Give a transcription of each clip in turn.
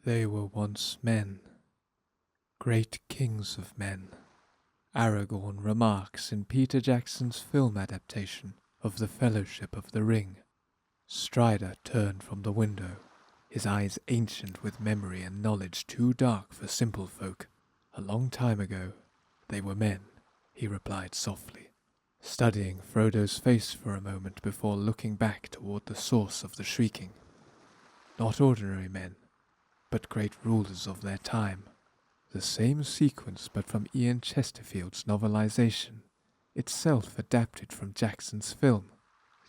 They were once men, great kings of men. Aragorn remarks in Peter Jackson's film adaptation of The Fellowship of the Ring. Strider turned from the window, his eyes ancient with memory and knowledge too dark for simple folk. A long time ago, they were men, he replied softly, studying Frodo's face for a moment before looking back toward the source of the shrieking. Not ordinary men, but great rulers of their time. The same sequence but from Ian Chesterfield's novelization, itself adapted from Jackson's film.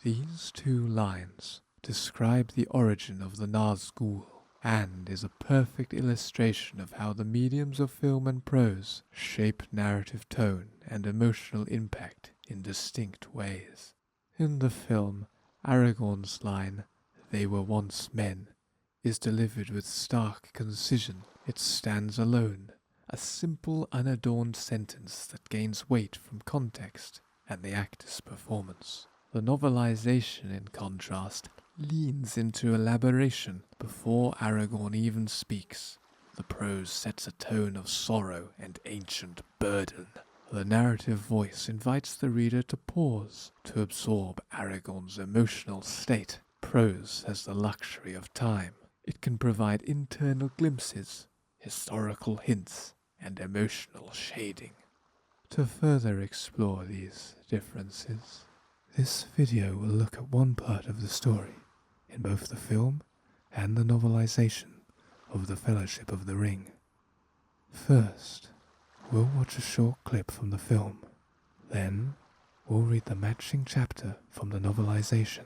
These two lines describe the origin of the Nazgul and is a perfect illustration of how the mediums of film and prose shape narrative tone and emotional impact in distinct ways. In the film, Aragorn's line, "They were once men," is delivered with stark concision. It stands alone, a simple, unadorned sentence that gains weight from context and the actor's performance. The novelization, in contrast, leans into elaboration before Aragorn even speaks. The prose sets a tone of sorrow and ancient burden. The narrative voice invites the reader to pause, to absorb Aragorn's emotional state. Prose has the luxury of time. It can provide internal glimpses, historical hints, and emotional shading. To further explore these differences, this video will look at one part of the story in both the film and the novelization of The Fellowship of the Ring. First, we'll watch a short clip from the film. Then, we'll read the matching chapter from the novelization.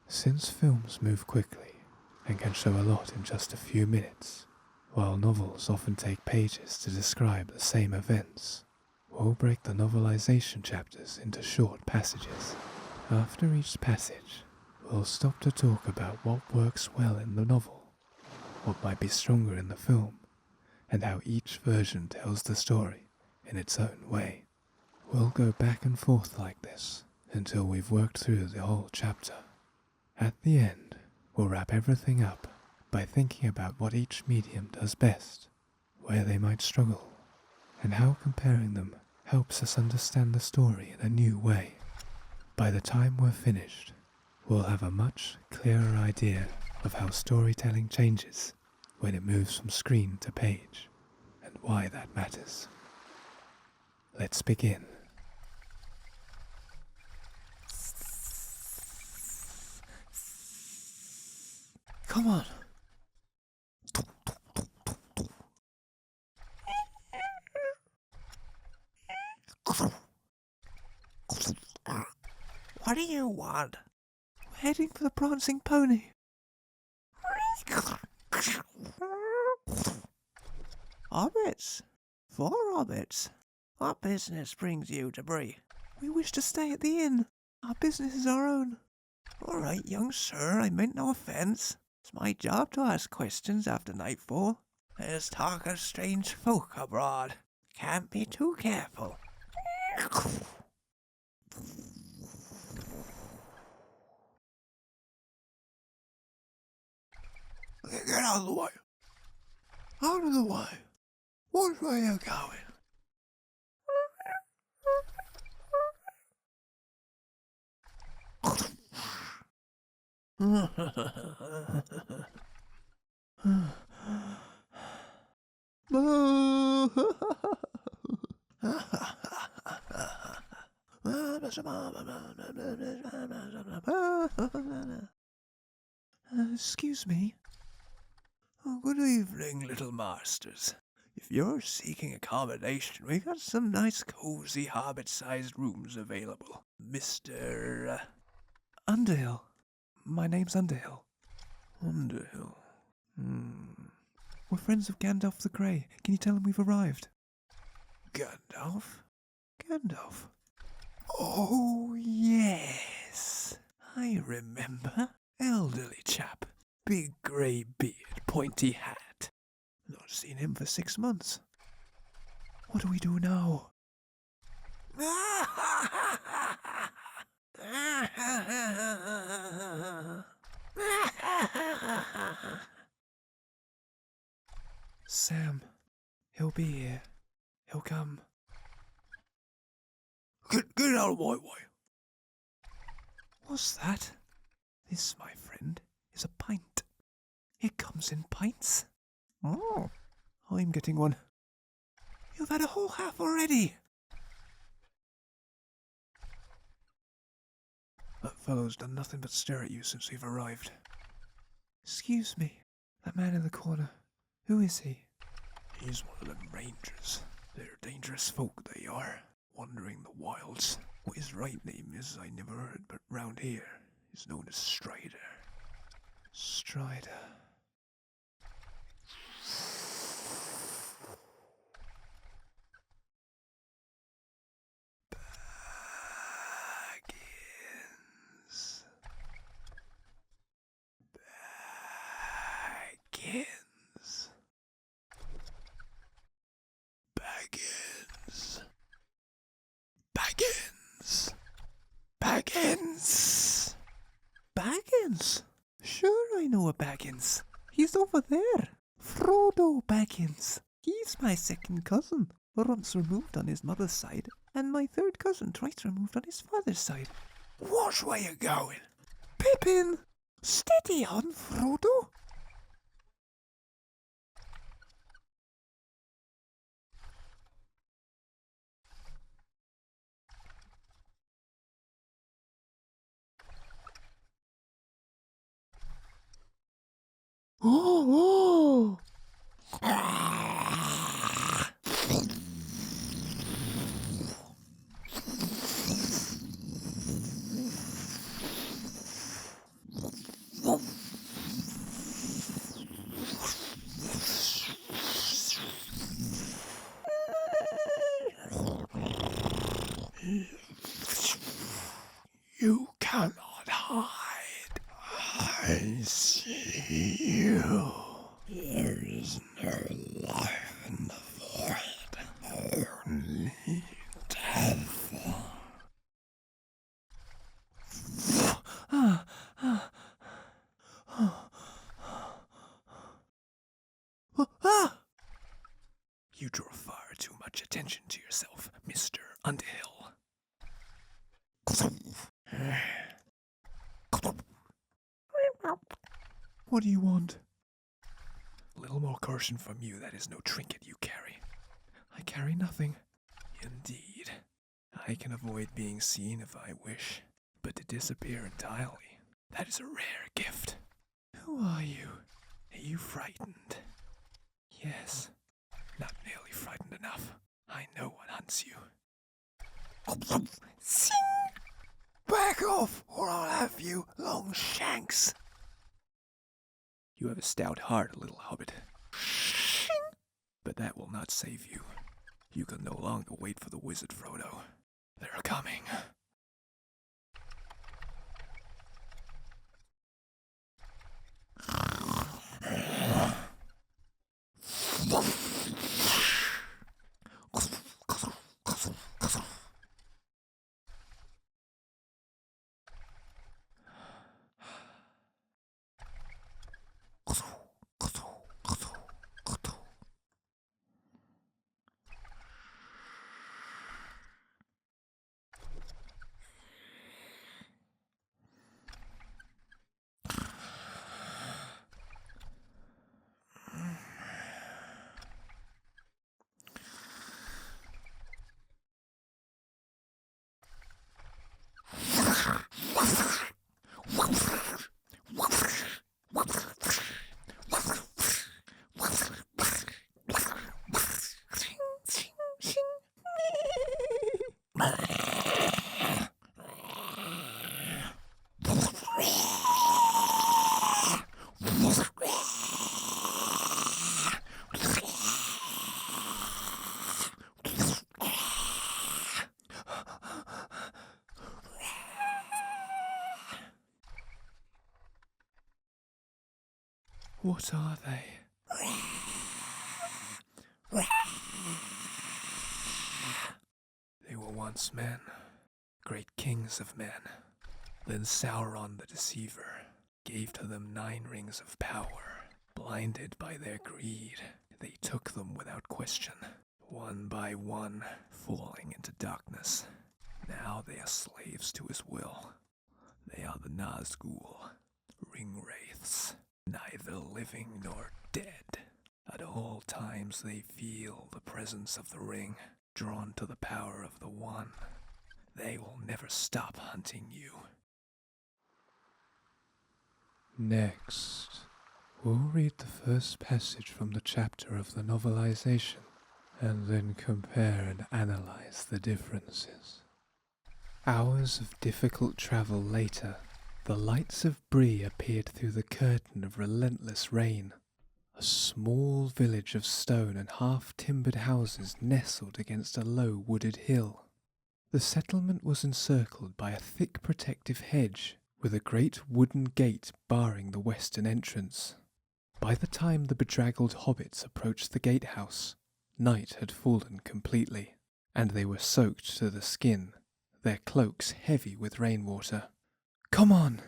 Since films move quickly and can show a lot in just a few minutes, while novels often take pages to describe the same events, we'll break the novelization chapters into short passages. After each passage, we'll stop to talk about what works well in the novel, what might be stronger in the film, and how each version tells the story in its own way. We'll go back and forth like this until we've worked through the whole chapter. At the end, we'll wrap everything up by thinking about what each medium does best, where they might struggle, and how comparing them helps us understand the story in a new way. By the time we're finished, we'll have a much clearer idea of how storytelling changes when it moves from screen to page, and why that matters. Let's begin. Come on. What do you want? We're heading for the Prancing Pony. Hobbits? 4 hobbits? What business brings you to Bree? We wish to stay at the inn. Our business is our own. All right, young sir, I meant no offence. It's my job to ask questions after nightfall. There's talk of strange folk abroad. Can't be too careful. Get out of the way. Out of the way. Which way are you going? Excuse me. Oh, good evening, little masters. If you're seeking accommodation, we've got some nice cozy hobbit-sized rooms available. Mr. Underhill. My name's Underhill. Underhill. We're friends of Gandalf the Grey. Can you tell him we've arrived? Gandalf? Gandalf? Oh, yes. I remember. Elderly chap. Big grey beard, pointy hat. Not seen him for 6 months. What do we do now? Sam. He'll be here. He'll come. Get out of my way. What's that? This, my friend, is a pint. It comes in pints. Oh, I'm getting one. You've had a whole half already. That fellow's done nothing but stare at you since we've arrived. Excuse me, that man in the corner, who is he? He's one of them rangers. They're dangerous folk, they are, wandering the wilds. What his right name is I never heard, but round here he's known as Strider. Strider. Baggins! Baggins? Sure I know a Baggins. He's over there. Frodo Baggins. He's my second cousin, once removed on his mother's side, and my third cousin twice removed on his father's side. Which way you going? Pippin! Steady on, Frodo! Oh! You cannot hide. I see you. There is no life in the void, only death. You draw far too much attention to yourself, Mr. Underhill. What do you want? A little more caution from you, that is no trinket you carry. I carry nothing. Indeed. I can avoid being seen if I wish, but to disappear entirely, that is a rare gift. Who are you? Are you frightened? Yes. Not nearly frightened enough. I know what hunts you. Sing! Back off, or I'll have you, Longshanks. You have a stout heart, little hobbit. But that will not save you. You can no longer wait for the wizard, Frodo. They're coming. What are they? They were once men, great kings of men. Then Sauron the Deceiver gave to them 9 rings of power, Blinded by their greed, they took them without question, one by one, falling into darkness. Now they are slaves to his will. They are the Nazgul, ring wraiths, neither living nor dead. At all times they feel the presence of the ring, drawn to the power of the One. They will never stop hunting you. Next, we'll read the first passage from the chapter of the novelization, and then compare and analyze the differences. Hours of difficult travel later, the lights of Bree appeared through the curtain of relentless rain. A small village of stone and half-timbered houses nestled against a low wooded hill. The settlement was encircled by a thick protective hedge, with a great wooden gate barring the western entrance. By the time the bedraggled hobbits approached the gatehouse, night had fallen completely, and they were soaked to the skin, their cloaks heavy with rainwater. "Come on,"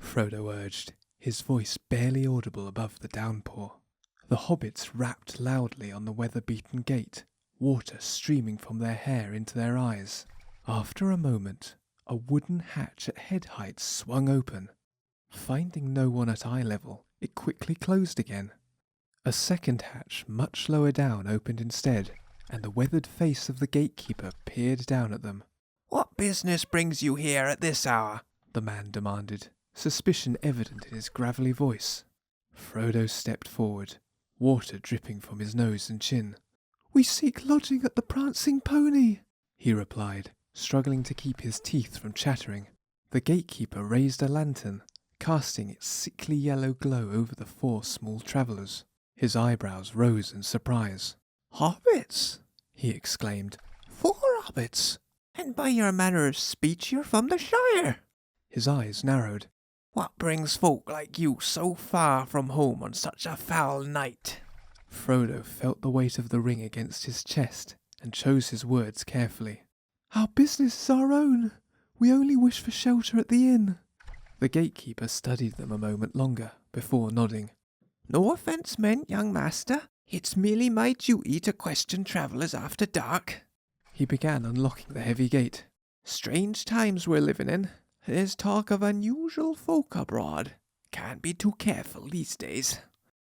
Frodo urged, his voice barely audible above the downpour. The hobbits rapped loudly on the weather-beaten gate, water streaming from their hair into their eyes. After a moment, a wooden hatch at head height swung open. Finding no one at eye level, it quickly closed again. A second hatch much lower down opened instead, and the weathered face of the gatekeeper peered down at them. "What business brings you here at this hour?" the man demanded, suspicion evident in his gravelly voice. Frodo stepped forward, water dripping from his nose and chin. "We seek lodging at the Prancing Pony," he replied, struggling to keep his teeth from chattering. The gatekeeper raised a lantern, casting its sickly yellow glow over the four small travellers. His eyebrows rose in surprise. "Hobbits?" he exclaimed. "4 hobbits? And by your manner of speech you're from the Shire." His eyes narrowed. "What brings folk like you so far from home on such a foul night?" Frodo felt the weight of the ring against his chest and chose his words carefully. "Our business is our own. We only wish for shelter at the inn." The gatekeeper studied them a moment longer before nodding. "No offence meant, young master. It's merely my duty to question travellers after dark." He began unlocking the heavy gate. "Strange times we're living in. There's talk of unusual folk abroad. Can't be too careful these days."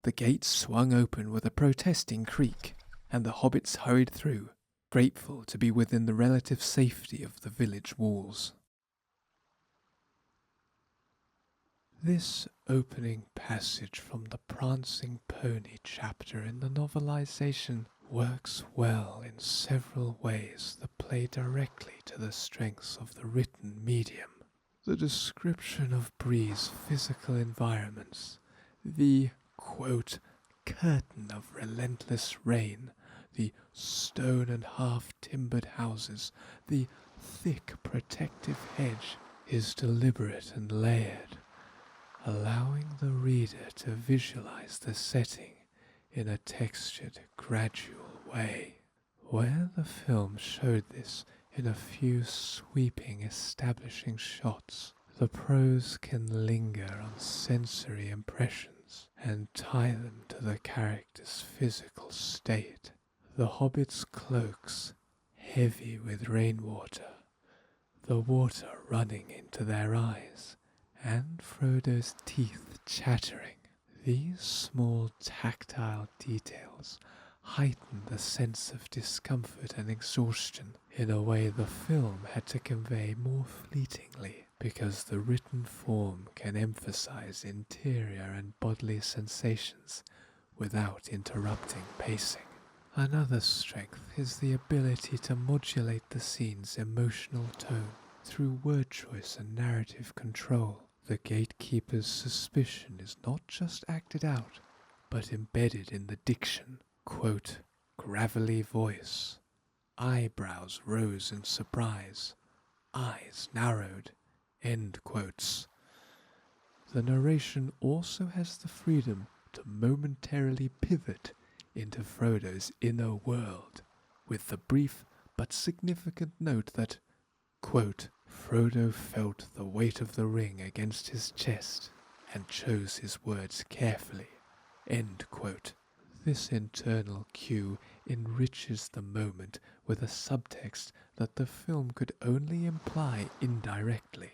The gate swung open with a protesting creak, and the hobbits hurried through, grateful to be within the relative safety of the village walls. This opening passage from the Prancing Pony chapter in the novelization works well in several ways that play directly to the strengths of the written medium. The description of Bree's physical environments, the, quote, curtain of relentless rain, the stone and half-timbered houses, the thick protective hedge, is deliberate and layered, allowing the reader to visualize the setting in a textured, gradual way. Where the film showed this in a few sweeping establishing shots, the prose can linger on sensory impressions and tie them to the character's physical state. The hobbits' cloaks, heavy with rainwater, the water running into their eyes, and Frodo's teeth chattering. These small tactile details heighten the sense of discomfort and exhaustion in a way the film had to convey more fleetingly, because the written form can emphasize interior and bodily sensations without interrupting pacing. Another strength is the ability to modulate the scene's emotional tone through word choice and narrative control. The gatekeeper's suspicion is not just acted out, but embedded in the diction. Quote, gravelly voice, eyebrows rose in surprise, eyes narrowed, end quotes. The narration also has the freedom to momentarily pivot into Frodo's inner world, with the brief but significant note that, quote, Frodo felt the weight of the ring against his chest and chose his words carefully, End quote. This internal cue enriches the moment with a subtext that the film could only imply indirectly.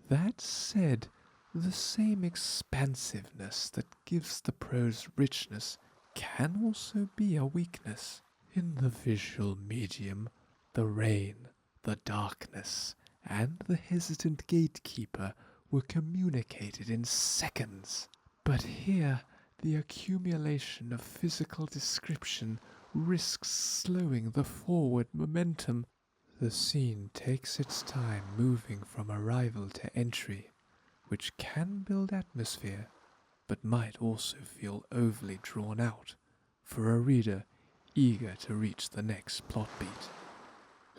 That said, the same expansiveness that gives the prose richness can also be a weakness. In the visual medium, the rain, the darkness, and the hesitant gatekeeper were communicated in seconds. But here, the accumulation of physical description risks slowing the forward momentum. The scene takes its time moving from arrival to entry, which can build atmosphere, but might also feel overly drawn out for a reader eager to reach the next plot beat.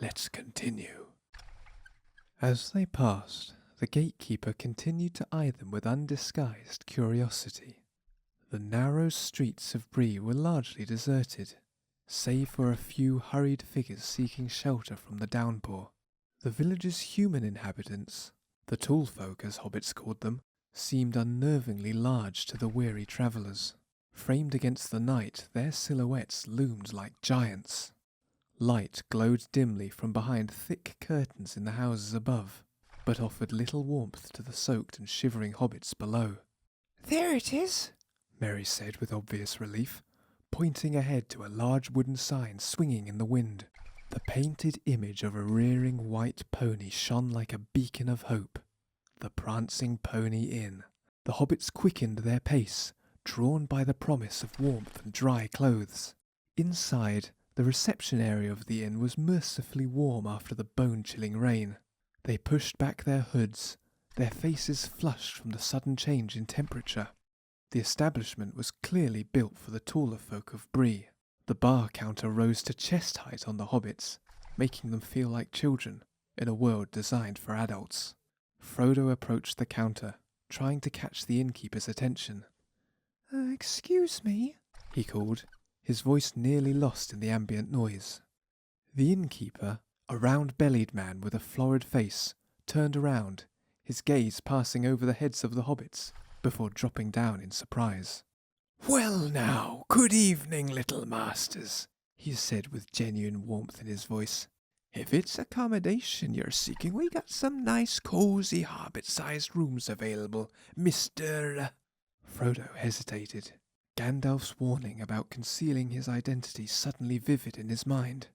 Let's continue. As they passed, the gatekeeper continued to eye them with undisguised curiosity. The narrow streets of Bree were largely deserted, save for a few hurried figures seeking shelter from the downpour. The village's human inhabitants, the tall folk as hobbits called them, seemed unnervingly large to the weary travellers. Framed against the night, their silhouettes loomed like giants. Light glowed dimly from behind thick curtains in the houses above, but offered little warmth to the soaked and shivering hobbits below. There it is, Mary said with obvious relief, pointing ahead to a large wooden sign swinging in the wind. The painted image of a rearing white pony shone like a beacon of hope. The Prancing Pony Inn. The hobbits quickened their pace, drawn by the promise of warmth and dry clothes. Inside, the reception area of the inn was mercifully warm after the bone-chilling rain. They pushed back their hoods, their faces flushed from the sudden change in temperature. The establishment was clearly built for the taller folk of Bree. The bar counter rose to chest height on the hobbits, making them feel like children in a world designed for adults. Frodo approached the counter, trying to catch the innkeeper's attention. Excuse me, he called, his voice nearly lost in the ambient noise. The innkeeper, a round-bellied man with a florid face, turned around, his gaze passing over the heads of the hobbits, before dropping down in surprise. "Well now, good evening, little masters," he said with genuine warmth in his voice. "If it's accommodation you're seeking, we got some nice, cosy, hobbit-sized rooms available, Mr. Frodo hesitated, Gandalf's warning about concealing his identity suddenly vivid in his mind.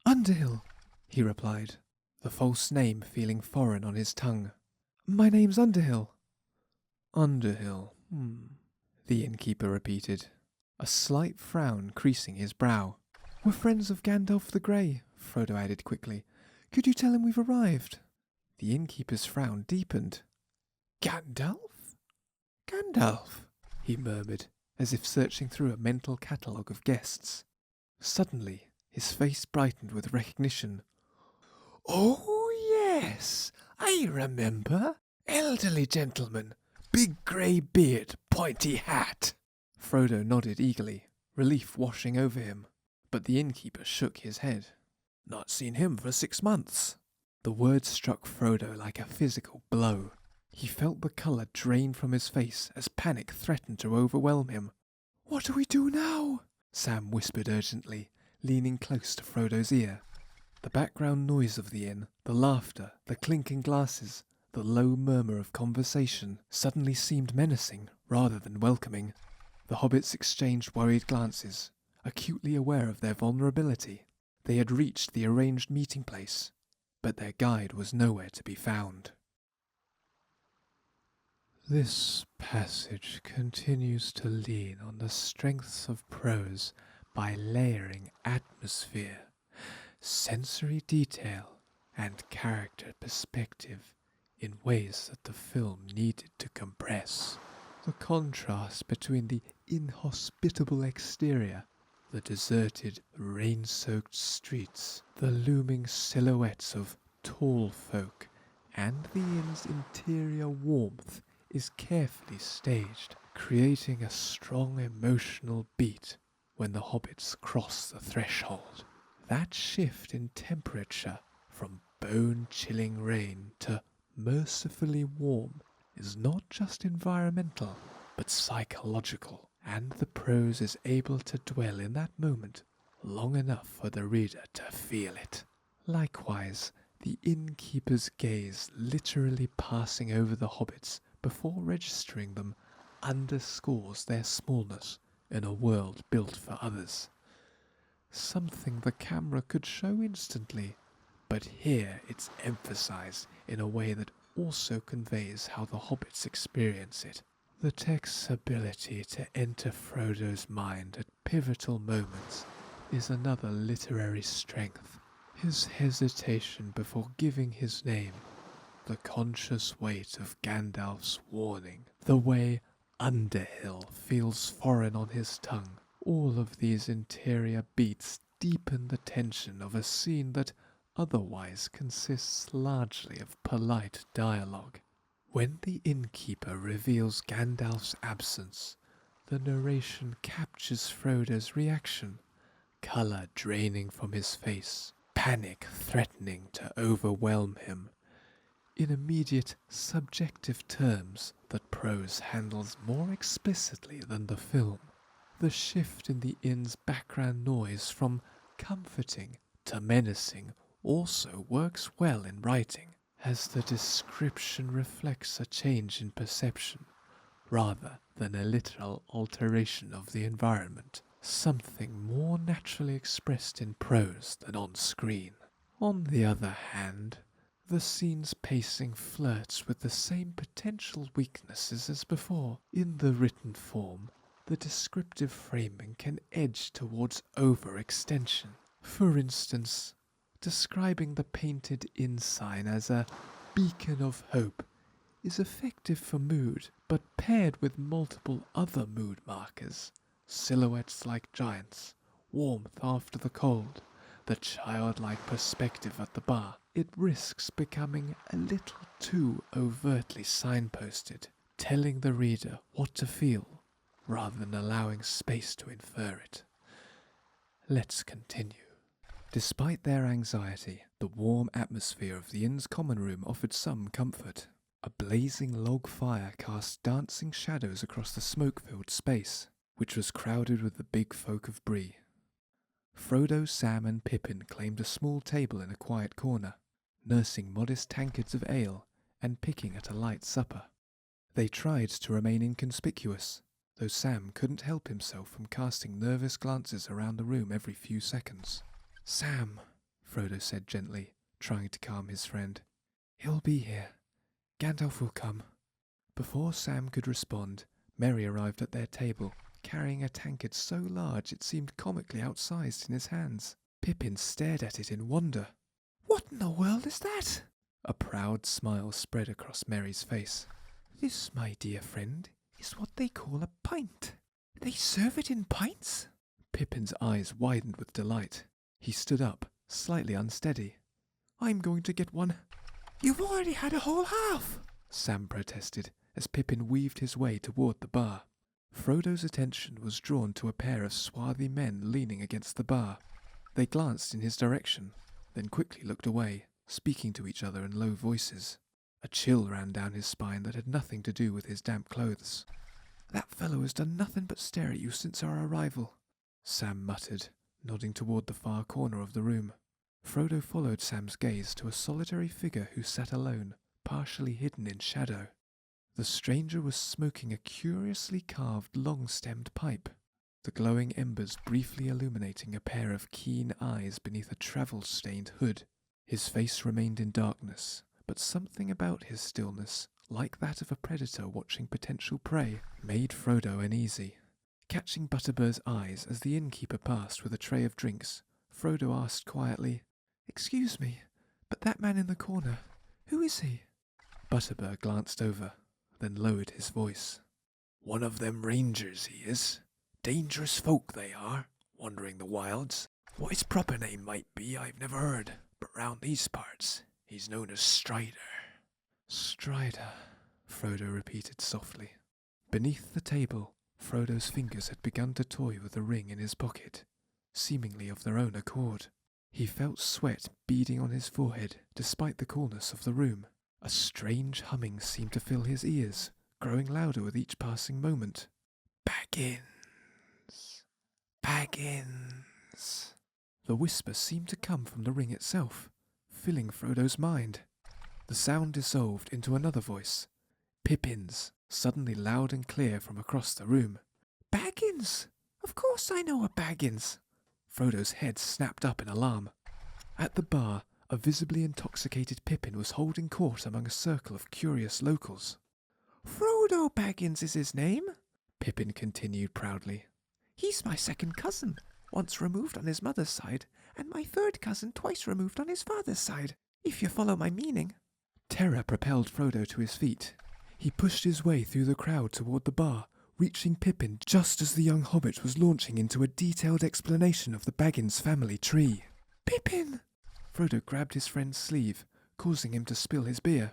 "Underhill," he replied, the false name feeling foreign on his tongue. "My name's Underhill." "Underhill, the innkeeper repeated, a slight frown creasing his brow. "We're friends of Gandalf the Grey," Frodo added quickly. "Could you tell him we've arrived?" The innkeeper's frown deepened. "Gandalf? Gandalf?" he murmured, as if searching through a mental catalogue of guests. Suddenly, his face brightened with recognition. "Oh, yes, I remember. Elderly gentleman, big grey beard, pointy hat." Frodo nodded eagerly, relief washing over him, but the innkeeper shook his head. "Not seen him for 6 months." The words struck Frodo like a physical blow. He felt the colour drain from his face as panic threatened to overwhelm him. "What do we do now?" Sam whispered urgently, leaning close to Frodo's ear. The background noise of the inn, the laughter, the clinking glasses, the low murmur of conversation suddenly seemed menacing rather than welcoming. The hobbits exchanged worried glances, acutely aware of their vulnerability. They had reached the arranged meeting place, but their guide was nowhere to be found. This passage continues to lean on the strengths of prose by layering atmosphere, sensory detail, and character perspective in ways that the film needed to compress. The contrast between the inhospitable exterior, the deserted, rain-soaked streets, the looming silhouettes of tall folk, and the inn's interior warmth is carefully staged, creating a strong emotional beat when the hobbits cross the threshold. That shift in temperature from bone-chilling rain to mercifully warm is not just environmental, but psychological. and the prose is able to dwell in that moment long enough for the reader to feel it. Likewise, the innkeeper's gaze literally passing over the hobbits before registering them underscores their smallness in a world built for others. Something the camera could show instantly, but here it's emphasized in a way that also conveys how the hobbits experience it. The text's ability to enter Frodo's mind at pivotal moments is another literary strength. His hesitation before giving his name, the conscious weight of Gandalf's warning, the way Underhill feels foreign on his tongue, all of these interior beats deepen the tension of a scene that otherwise consists largely of polite dialogue. When the innkeeper reveals Gandalf's absence, the narration captures Frodo's reaction, colour draining from his face, panic threatening to overwhelm him. In immediate, subjective terms that prose handles more explicitly than the film, the shift in the inn's background noise from comforting to menacing also works well in writing, as the description reflects a change in perception rather than a literal alteration of the environment, something more naturally expressed in prose than on screen. On the other hand, the scene's pacing flirts with the same potential weaknesses as before. In the written form, the descriptive framing can edge towards overextension. For instance, describing the painted inn sign as a beacon of hope is effective for mood, but paired with multiple other mood markers, silhouettes like giants, warmth after the cold, the childlike perspective at the bar, it risks becoming a little too overtly signposted, telling the reader what to feel rather than allowing space to infer it. Let's continue. Despite their anxiety, the warm atmosphere of the inn's common room offered some comfort. A blazing log fire cast dancing shadows across the smoke-filled space, which was crowded with the big folk of Bree. Frodo, Sam and Pippin claimed a small table in a quiet corner, nursing modest tankards of ale and picking at a light supper. They tried to remain inconspicuous, though Sam couldn't help himself from casting nervous glances around the room every few seconds. "Sam," Frodo said gently, trying to calm his friend. "He'll be here. Gandalf will come." Before Sam could respond, Merry arrived at their table, carrying a tankard so large it seemed comically outsized in his hands. Pippin stared at it in wonder. "What in the world is that?" A proud smile spread across Merry's face. "This, my dear friend, is what they call a pint. They serve it in pints?" Pippin's eyes widened with delight. He stood up, slightly unsteady. "I'm going to get one." "You've already had a whole half," Sam protested, as Pippin weaved his way toward the bar. Frodo's attention was drawn to a pair of swarthy men leaning against the bar. They glanced in his direction, then quickly looked away, speaking to each other in low voices. A chill ran down his spine that had nothing to do with his damp clothes. "That fellow has done nothing but stare at you since our arrival," Sam muttered, nodding toward the far corner of the room. Frodo followed Sam's gaze to a solitary figure who sat alone, partially hidden in shadow. The stranger was smoking a curiously carved long-stemmed pipe, the glowing embers briefly illuminating a pair of keen eyes beneath a travel-stained hood. His face remained in darkness, but something about his stillness, like that of a predator watching potential prey, made Frodo uneasy. Catching Butterbird's eyes as the innkeeper passed with a tray of drinks, Frodo asked quietly, "Excuse me, but that man in the corner, who is he?" Butterbird glanced over, then lowered his voice. "One of them rangers, he is. Dangerous folk they are, wandering the wilds. What his proper name might be I've never heard, but round these parts he's known as Strider." "Strider," Frodo repeated softly. Beneath the table, Frodo's fingers had begun to toy with a ring in his pocket, seemingly of their own accord. He felt sweat beading on his forehead despite the coolness of the room. A strange humming seemed to fill his ears, growing louder with each passing moment. "Back in," Baggins. The whisper seemed to come from the ring itself, filling Frodo's mind. The sound dissolved into another voice, Pippin's, suddenly loud and clear from across the room. Baggins! Of course I know a Baggins! Frodo's head snapped up in alarm. At the bar, a visibly intoxicated Pippin was holding court among a circle of curious locals. Frodo Baggins is his name, Pippin continued proudly. He's my second cousin, once removed on his mother's side, and my third cousin twice removed on his father's side, if you follow my meaning. Terror propelled Frodo to his feet. He pushed his way through the crowd toward the bar, reaching Pippin just as the young hobbit was launching into a detailed explanation of the Baggins family tree. Pippin! Frodo grabbed his friend's sleeve, causing him to spill his beer.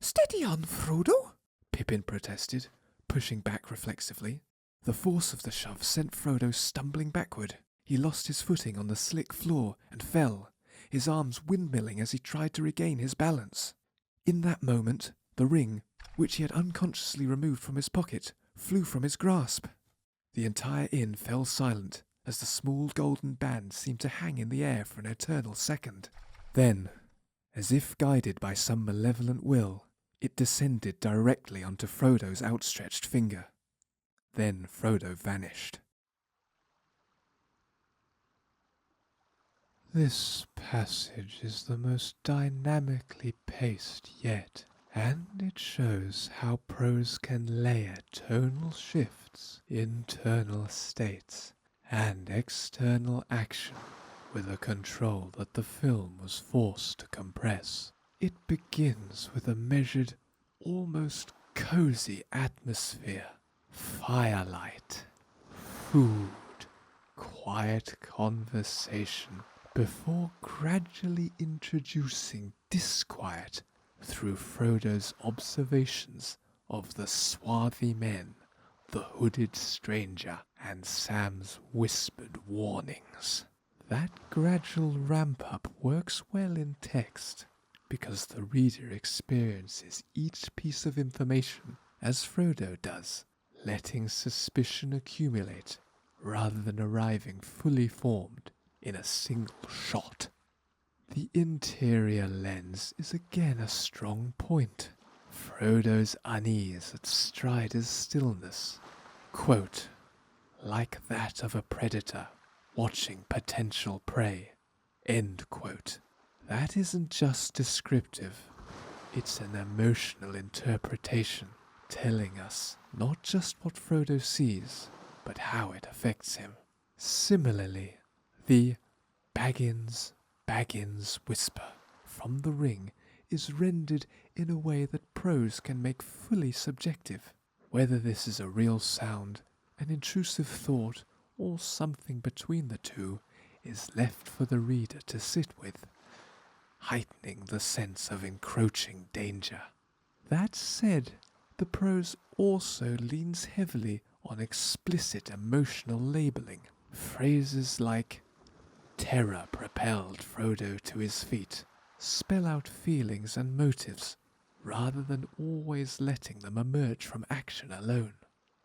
Steady on, Frodo! Pippin protested, pushing back reflexively. The force of the shove sent Frodo stumbling backward. He lost his footing on the slick floor and fell, his arms windmilling as he tried to regain his balance. In that moment, the ring, which he had unconsciously removed from his pocket, flew from his grasp. The entire inn fell silent as the small golden band seemed to hang in the air for an eternal second. Then, as if guided by some malevolent will, it descended directly onto Frodo's outstretched finger. Then Frodo vanished. This passage is the most dynamically paced yet, and it shows how prose can layer tonal shifts, internal states, and external action with a control that the film was forced to compress. It begins with a measured, almost cozy atmosphere. Firelight, food, quiet conversation, before gradually introducing disquiet through Frodo's observations of the swarthy men, the hooded stranger, and Sam's whispered warnings. That gradual ramp-up works well in text, because the reader experiences each piece of information as Frodo does, letting suspicion accumulate rather than arriving fully formed in a single shot. The interior lens is again a strong point. Frodo's unease at Strider's stillness, quote, like that of a predator watching potential prey, end quote. That isn't just descriptive, it's an emotional interpretation, telling us not just what Frodo sees, but how it affects him. Similarly, the Baggins whisper from the ring is rendered in a way that prose can make fully subjective. Whether this is a real sound, an intrusive thought, or something between the two is left for the reader to sit with, heightening the sense of encroaching danger. That said, the prose also leans heavily on explicit emotional labeling. Phrases like terror propelled Frodo to his feet spell out feelings and motives rather than always letting them emerge from action alone.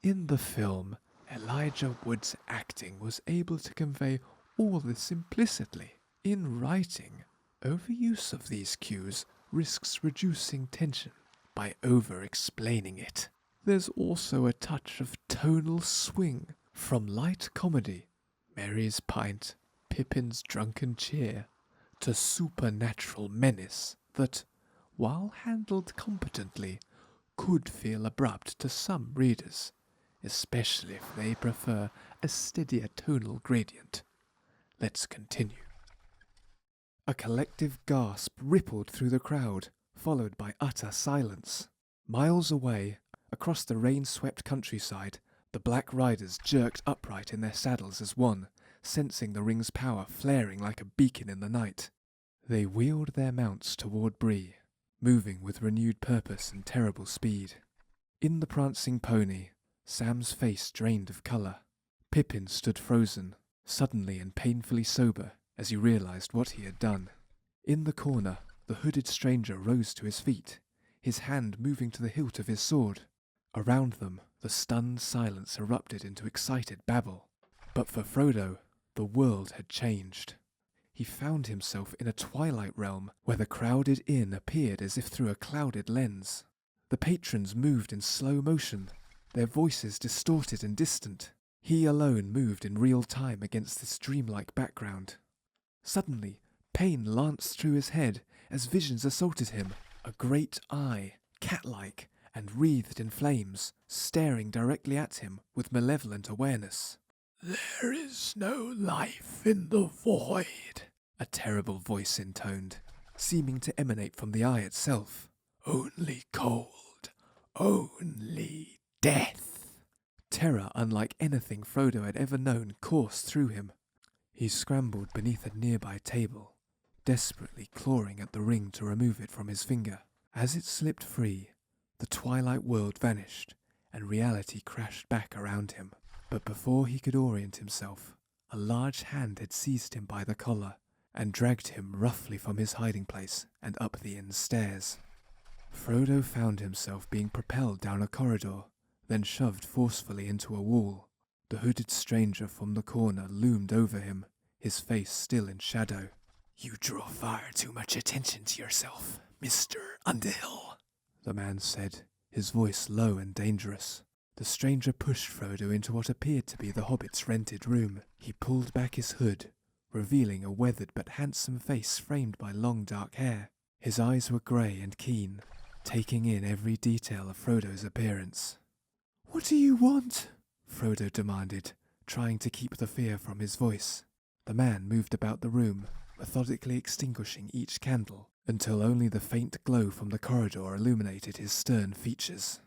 In the film, Elijah Wood's acting was able to convey all this implicitly. In writing, overuse of these cues risks reducing tension by over-explaining it. There's also a touch of tonal swing from light comedy, Merry's pint, Pippin's drunken cheer, to supernatural menace that, while handled competently, could feel abrupt to some readers, especially if they prefer a steadier tonal gradient. Let's continue. A collective gasp rippled through the crowd, followed by utter silence. Miles away, across the rain-swept countryside, the Black Riders jerked upright in their saddles as one, sensing the ring's power flaring like a beacon in the night. They wheeled their mounts toward Bree, moving with renewed purpose and terrible speed. In the prancing pony, Sam's face drained of colour. Pippin stood frozen, suddenly and painfully sober as he realized what he had done. In the corner, the hooded stranger rose to his feet, his hand moving to the hilt of his sword. Around them, the stunned silence erupted into excited babble. But for Frodo, the world had changed. He found himself in a twilight realm where the crowded inn appeared as if through a clouded lens. The patrons moved in slow motion, their voices distorted and distant. He alone moved in real time against this dreamlike background. Suddenly, pain lanced through his head as visions assaulted him. A great eye, cat-like and wreathed in flames, staring directly at him with malevolent awareness. "There is no life in the void," a terrible voice intoned, seeming to emanate from the eye itself. "Only cold, only death." Terror unlike anything Frodo had ever known coursed through him. He scrambled beneath a nearby table, desperately clawing at the ring to remove it from his finger. As it slipped free, the twilight world vanished, and reality crashed back around him. But before he could orient himself, a large hand had seized him by the collar and dragged him roughly from his hiding place and up the inn's stairs. Frodo found himself being propelled down a corridor, then shoved forcefully into a wall. The hooded stranger from the corner loomed over him, his face still in shadow. "You draw far too much attention to yourself, Mr. Underhill," the man said, his voice low and dangerous. The stranger pushed Frodo into what appeared to be the Hobbit's rented room. He pulled back his hood, revealing a weathered but handsome face framed by long dark hair. His eyes were grey and keen, taking in every detail of Frodo's appearance. "What do you want?" Frodo demanded, trying to keep the fear from his voice. The man moved about the room, methodically extinguishing each candle, until only the faint glow from the corridor illuminated his stern features.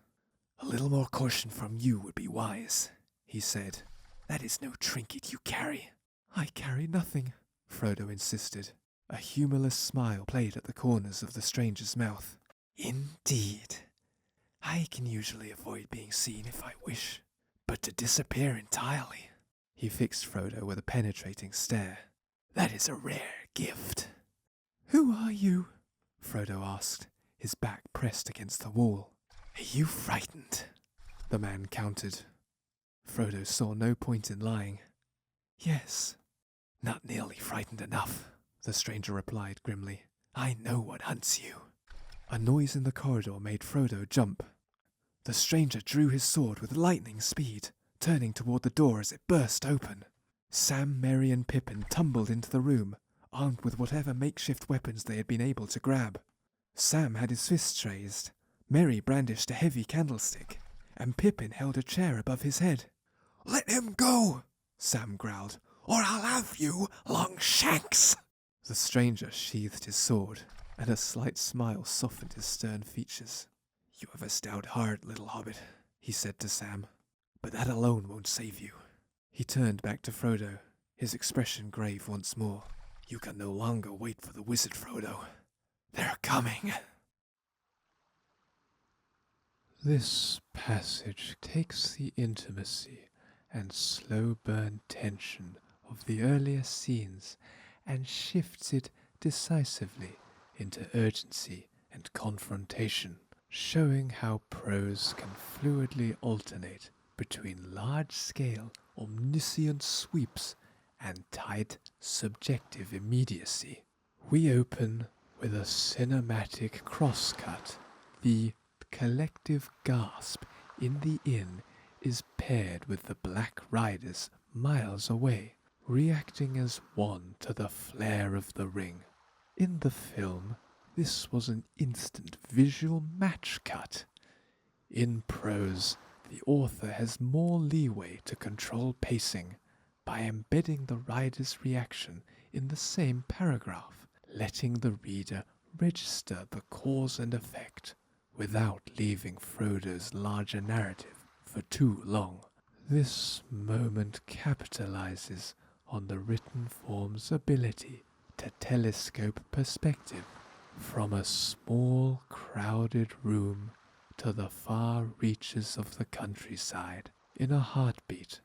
"A little more caution from you would be wise," he said. "That is no trinket you carry." "I carry nothing," Frodo insisted. A humorless smile played at the corners of the stranger's mouth. "Indeed. I can usually avoid being seen if I wish, but to disappear entirely." He fixed Frodo with a penetrating stare. "That is a rare gift." "Who are you?" Frodo asked, his back pressed against the wall. "Are you frightened?" the man countered. Frodo saw no point in lying. "Yes." "Not nearly frightened enough," the stranger replied grimly. "I know what hunts you." A noise in the corridor made Frodo jump. The stranger drew his sword with lightning speed, turning toward the door as it burst open. Sam, Merry, and Pippin tumbled into the room, armed with whatever makeshift weapons they had been able to grab. Sam had his fists raised, Merry brandished a heavy candlestick, and Pippin held a chair above his head. "Let him go," Sam growled, "or I'll have you, Longshanks." The stranger sheathed his sword, and a slight smile softened his stern features. "You have a stout heart, little hobbit," he said to Sam, "but that alone won't save you." He turned back to Frodo, his expression grave once more. "You can no longer wait for the wizard, Frodo. They're coming." This passage takes the intimacy and slow burn tension of the earlier scenes and shifts it decisively into urgency and confrontation, showing how prose can fluidly alternate between large-scale omniscient sweeps and tight subjective immediacy. We open with a cinematic crosscut. The collective gasp in the inn is paired with the Black Riders miles away, reacting as one to the flare of the ring. In the film, this was an instant visual match cut. In prose, the author has more leeway to control pacing by embedding the rider's reaction in the same paragraph, letting the reader register the cause and effect without leaving Frodo's larger narrative for too long. This moment capitalizes on the written form's ability to telescope perspective from a small, crowded room to the far reaches of the countryside in a heartbeat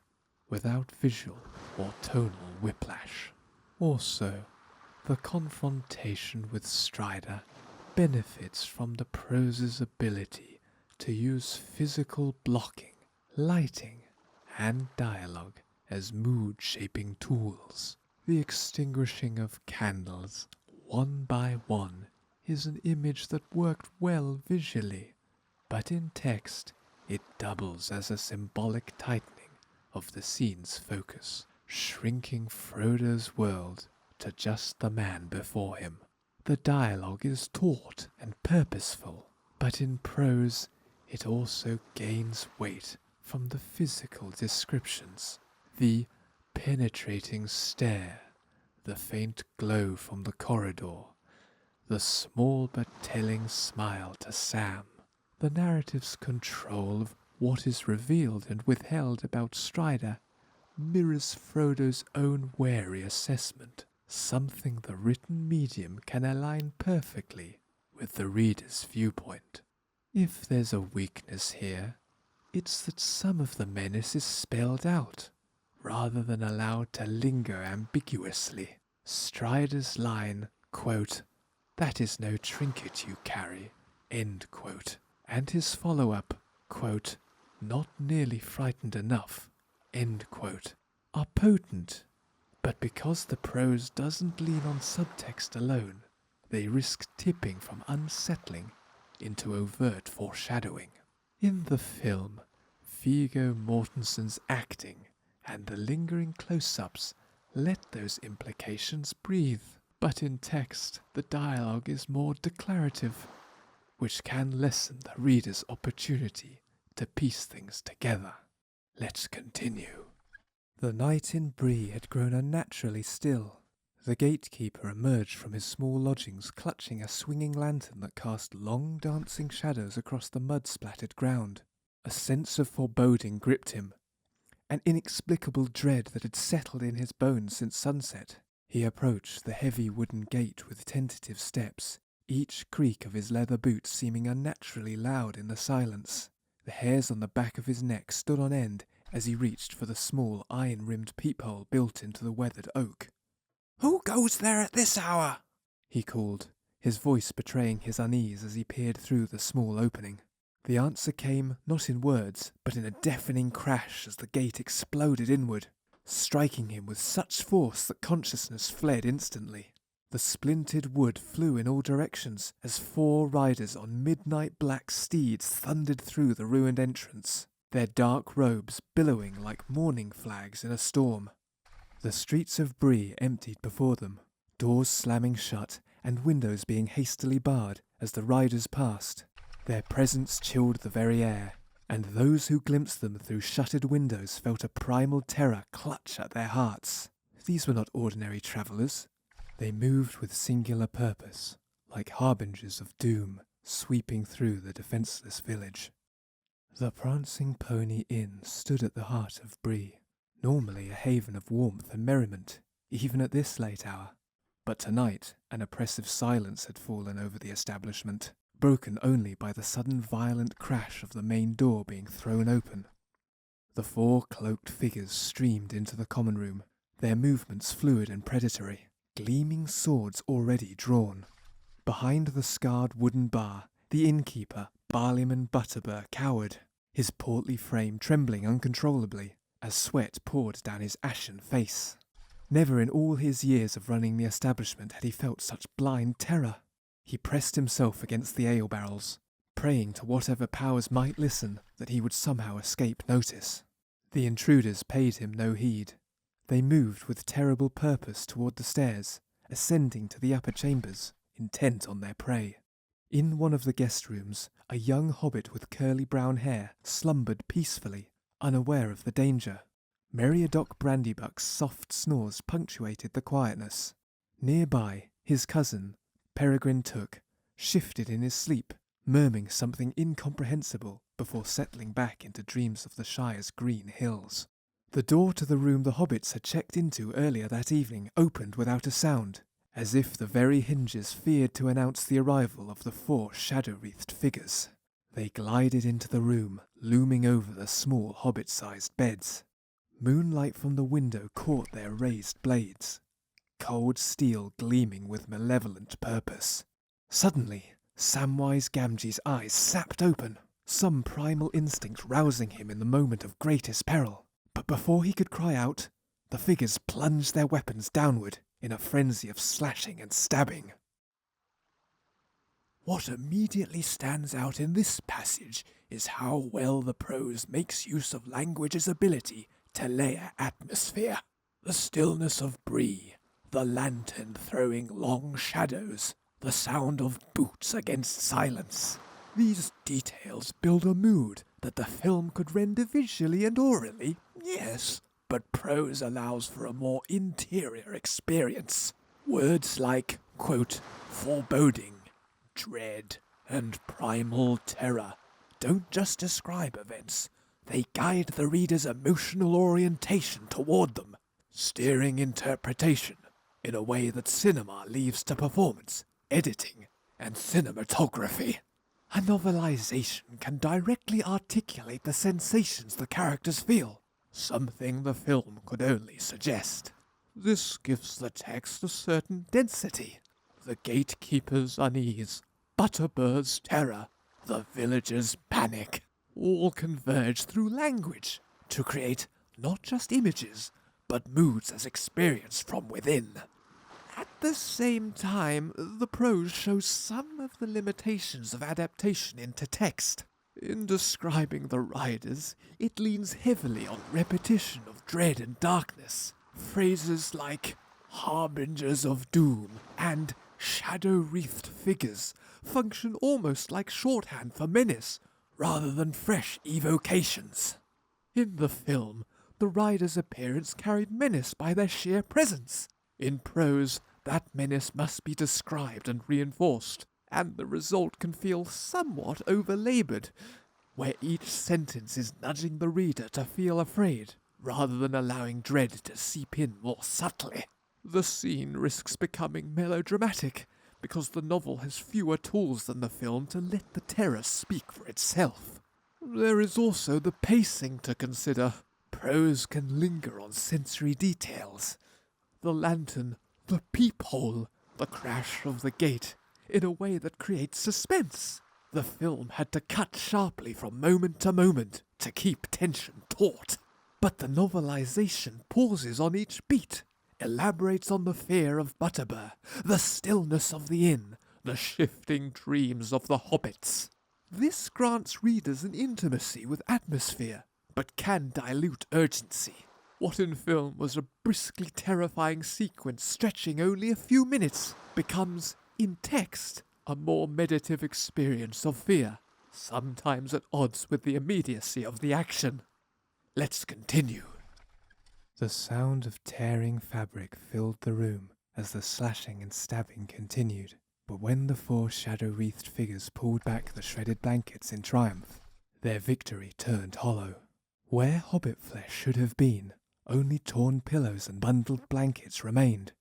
without visual or tonal whiplash. Also, the confrontation with Strider benefits from the prose's ability to use physical blocking, lighting, and dialogue as mood-shaping tools. The extinguishing of candles, one by one, is an image that worked well visually, but in text it doubles as a symbolic tightening of the scene's focus, shrinking Frodo's world to just the man before him. The dialogue is taut and purposeful, but in prose it also gains weight from the physical descriptions. The penetrating stare, the faint glow from the corridor, the small but telling smile to Sam. The narrative's control of what is revealed and withheld about Strider mirrors Frodo's own wary assessment, something the written medium can align perfectly with the reader's viewpoint. If there's a weakness here, it's that some of the menace is spelled out, rather than allowed to linger ambiguously. Strider's line, quote, "That is no trinket you carry," end quote, and his follow-up, quote, "Not nearly frightened enough," end quote, are potent, but because the prose doesn't lean on subtext alone, they risk tipping from unsettling into overt foreshadowing. In the film, Viggo Mortensen's acting and the lingering close-ups let those implications breathe, but in text the dialogue is more declarative, which can lessen the reader's opportunity to piece things together. Let's continue. The night in Bree had grown unnaturally still. The gatekeeper emerged from his small lodgings clutching a swinging lantern that cast long dancing shadows across the mud-splattered ground. A sense of foreboding gripped him, an inexplicable dread that had settled in his bones since sunset. He approached the heavy wooden gate with tentative steps, each creak of his leather boots seeming unnaturally loud in the silence. The hairs on the back of his neck stood on end as he reached for the small iron-rimmed peephole built into the weathered oak. "Who goes there at this hour?" he called, his voice betraying his unease as he peered through the small opening. The answer came not in words, but in a deafening crash as the gate exploded inward, striking him with such force that consciousness fled instantly. The splintered wood flew in all directions as 4 riders on midnight black steeds thundered through the ruined entrance, their dark robes billowing like mourning flags in a storm. The streets of Bree emptied before them, doors slamming shut and windows being hastily barred as the riders passed. Their presence chilled the very air, and those who glimpsed them through shuttered windows felt a primal terror clutch at their hearts. These were not ordinary travellers. They moved with singular purpose, like harbingers of doom sweeping through the defenceless village. The Prancing Pony Inn stood at the heart of Bree, normally a haven of warmth and merriment, even at this late hour. But tonight an oppressive silence had fallen over the establishment, broken only by the sudden violent crash of the main door being thrown open. The 4 cloaked figures streamed into the common room, their movements fluid and predatory, gleaming swords already drawn. Behind the scarred wooden bar, the innkeeper, Barleyman Butterbur, cowered, his portly frame trembling uncontrollably as sweat poured down his ashen face. Never in all his years of running the establishment had he felt such blind terror. He pressed himself against the ale barrels, praying to whatever powers might listen that he would somehow escape notice. The intruders paid him no heed. They moved with terrible purpose toward the stairs, ascending to the upper chambers, intent on their prey. In one of the guest rooms, a young hobbit with curly brown hair slumbered peacefully, unaware of the danger. Meriadoc Brandybuck's soft snores punctuated the quietness. Nearby, his cousin, Peregrine Took, shifted in his sleep, murmuring something incomprehensible before settling back into dreams of the Shire's green hills. The door to the room the hobbits had checked into earlier that evening opened without a sound, as if the very hinges feared to announce the arrival of the 4 shadow-wreathed figures. They glided into the room, looming over the small hobbit-sized beds. Moonlight from the window caught their raised blades, cold steel gleaming with malevolent purpose. Suddenly, Samwise Gamgee's eyes sapped open, some primal instinct rousing him in the moment of greatest peril. But before he could cry out, the figures plunged their weapons downward in a frenzy of slashing and stabbing. What immediately stands out in this passage is how well the prose makes use of language's ability to layer atmosphere. The stillness of Bree, the lantern throwing long shadows, the sound of boots against silence. These details build a mood that the film could render visually and orally, yes, but prose allows for a more interior experience. Words like, quote, foreboding, dread, and primal terror don't just describe events, they guide the reader's emotional orientation toward them, steering interpretation in a way that cinema leaves to performance, editing, and cinematography. A novelization can directly articulate the sensations the characters feel, something the film could only suggest. This gives the text a certain density. The gatekeeper's unease, Butterbird's terror, the villager's panic, all converge through language to create not just images, but moods as experienced from within. At the same time, the prose shows some of the limitations of adaptation into text. In describing the riders, it leans heavily on repetition of dread and darkness. Phrases like harbingers of doom and shadow-wreathed figures function almost like shorthand for menace, rather than fresh evocations. In the film, the riders' appearance carried menace by their sheer presence. In prose, that menace must be described and reinforced, and the result can feel somewhat overlaboured, where each sentence is nudging the reader to feel afraid, rather than allowing dread to seep in more subtly. The scene risks becoming melodramatic, because the novel has fewer tools than the film to let the terror speak for itself. There is also the pacing to consider. Prose can linger on sensory details. The lantern, the peephole, the crash of the gate, in a way that creates suspense. The film had to cut sharply from moment to moment to keep tension taut. But the novelization pauses on each beat, elaborates on the fear of Butterbur, the stillness of the inn, the shifting dreams of the Hobbits. This grants readers an intimacy with atmosphere, but can dilute urgency. What in film was a briskly terrifying sequence stretching only a few minutes becomes, in text, a more meditative experience of fear, sometimes at odds with the immediacy of the action. Let's continue. The sound of tearing fabric filled the room as the slashing and stabbing continued. But when the four shadow-wreathed figures pulled back the shredded blankets in triumph, their victory turned hollow. Where hobbit flesh should have been, only torn pillows and bundled blankets remained.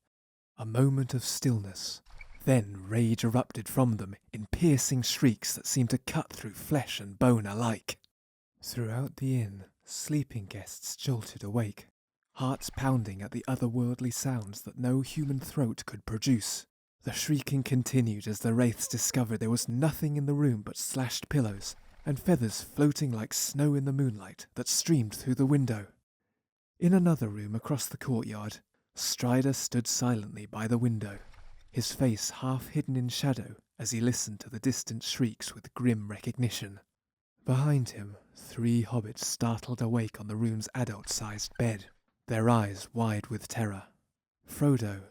A moment of stillness. Then rage erupted from them in piercing shrieks that seemed to cut through flesh and bone alike. Throughout the inn, sleeping guests jolted awake, hearts pounding at the otherworldly sounds that no human throat could produce. The shrieking continued as the wraiths discovered there was nothing in the room but slashed pillows and feathers floating like snow in the moonlight that streamed through the window. In another room across the courtyard, Strider stood silently by the window, his face half hidden in shadow as he listened to the distant shrieks with grim recognition. Behind him, 3 hobbits startled awake on the room's adult-sized bed, their eyes wide with terror. Frodo,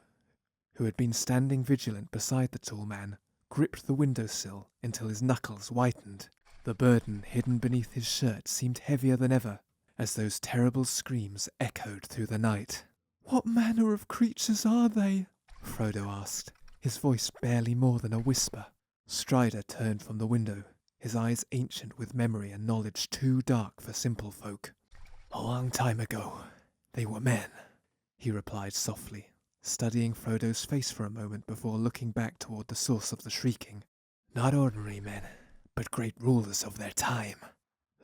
who had been standing vigilant beside the tall man, gripped the windowsill until his knuckles whitened. The burden hidden beneath his shirt seemed heavier than ever, as those terrible screams echoed through the night. "What manner of creatures are they?" Frodo asked, his voice barely more than a whisper. Strider turned from the window, his eyes ancient with memory and knowledge too dark for simple folk. "A long time ago, they were men," he replied softly, studying Frodo's face for a moment before looking back toward the source of the shrieking. "Not ordinary men, but great rulers of their time."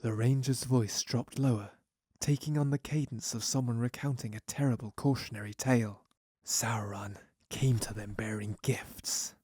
The ranger's voice dropped lower, taking on the cadence of someone recounting a terrible cautionary tale. "Sauron came to them bearing gifts,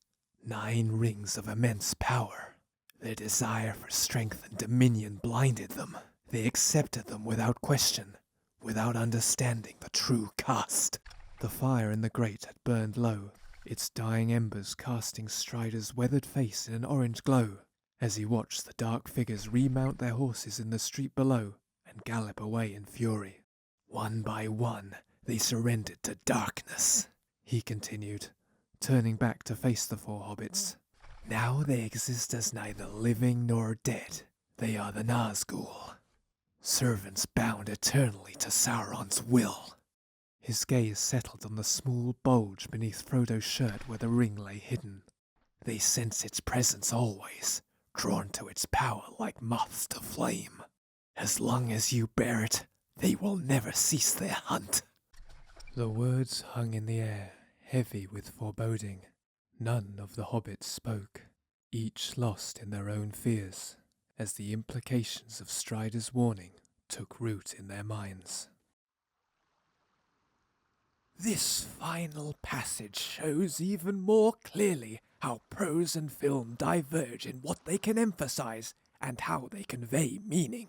9 rings of immense power. Their desire for strength and dominion blinded them. They accepted them without question, without understanding the true cast. The fire in the grate had burned low, its dying embers casting Strider's weathered face in an orange glow, as he watched the dark figures remount their horses in the street below and gallop away in fury. One by one, they surrendered to darkness, he continued, turning back to face the four hobbits. Now they exist as neither living nor dead. They are the Nazgul, servants bound eternally to Sauron's will. His gaze settled on the small bulge beneath Frodo's shirt where the ring lay hidden. They sense its presence always, drawn to its power like moths to flame. As long as you bear it, they will never cease their hunt. The words hung in the air, heavy with foreboding. None of the hobbits spoke, each lost in their own fears, as the implications of Strider's warning took root in their minds. This final passage shows even more clearly how prose and film diverge in what they can emphasize and how they convey meaning.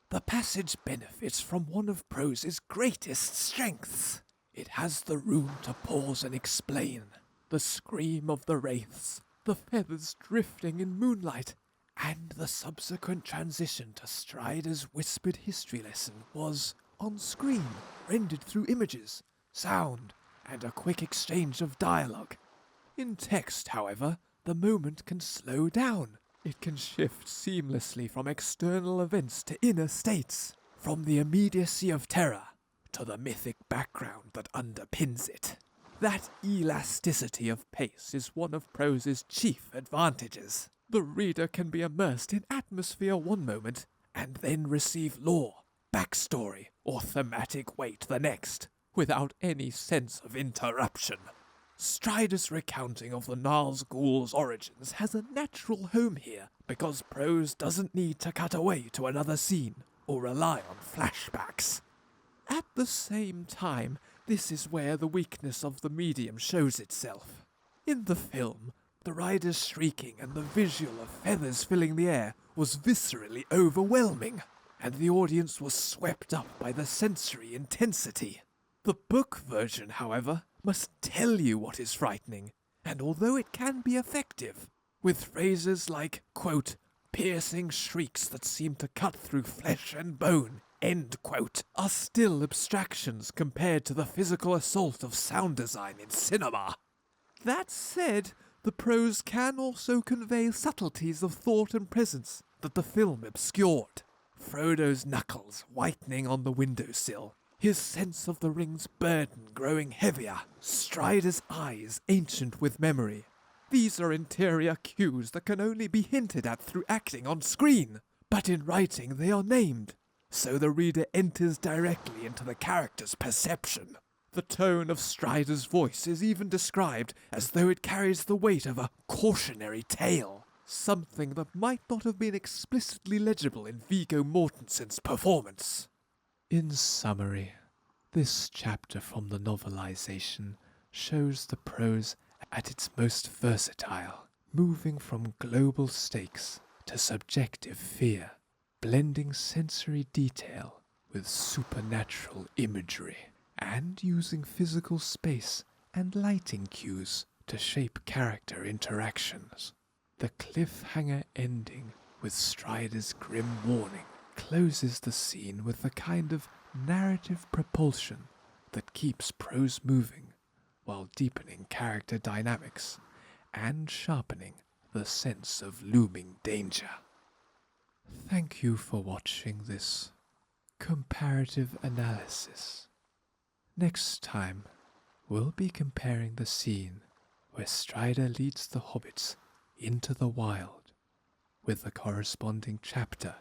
The passage benefits from one of prose's greatest strengths. It has the room to pause and explain. The scream of the wraiths, the feathers drifting in moonlight, and the subsequent transition to Strider's whispered history lesson was, on screen, rendered through images, sound, and a quick exchange of dialogue. In text, however, the moment can slow down. It can shift seamlessly from external events to inner states, from the immediacy of terror to the mythic background that underpins it. That elasticity of pace is one of prose's chief advantages. The reader can be immersed in atmosphere one moment, and then receive lore, backstory, or thematic weight the next, without any sense of interruption. Strider's recounting of the Nazgul's origins has a natural home here, because prose doesn't need to cut away to another scene, or rely on flashbacks. At the same time, this is where the weakness of the medium shows itself. In the film, the riders shrieking and the visual of feathers filling the air was viscerally overwhelming, and the audience was swept up by the sensory intensity. The book version, however, must tell you what is frightening, and although it can be effective, with phrases like, quote, piercing shrieks that seem to cut through flesh and bone, end quote, are still abstractions compared to the physical assault of sound design in cinema. That said, the prose can also convey subtleties of thought and presence that the film obscured. Frodo's knuckles whitening on the windowsill, his sense of the ring's burden growing heavier, Strider's eyes ancient with memory. These are interior cues that can only be hinted at through acting on screen, but in writing they are named, so the reader enters directly into the character's perception. The tone of Strider's voice is even described as though it carries the weight of a cautionary tale, something that might not have been explicitly legible in Viggo Mortensen's performance. In summary, this chapter from the novelization shows the prose at its most versatile, moving from global stakes to subjective fear, blending sensory detail with supernatural imagery, and using physical space and lighting cues to shape character interactions. The cliffhanger ending with Strider's grim warning closes the scene with the kind of narrative propulsion that keeps prose moving while deepening character dynamics and sharpening the sense of looming danger. Thank you for watching this comparative analysis. Next time, we'll be comparing the scene where Strider leads the hobbits into the wild with the corresponding chapter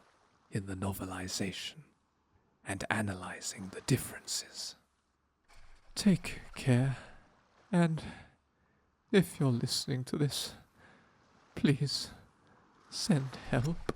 in the novelization and analyzing the differences. Take care, and if you're listening to this, please send help.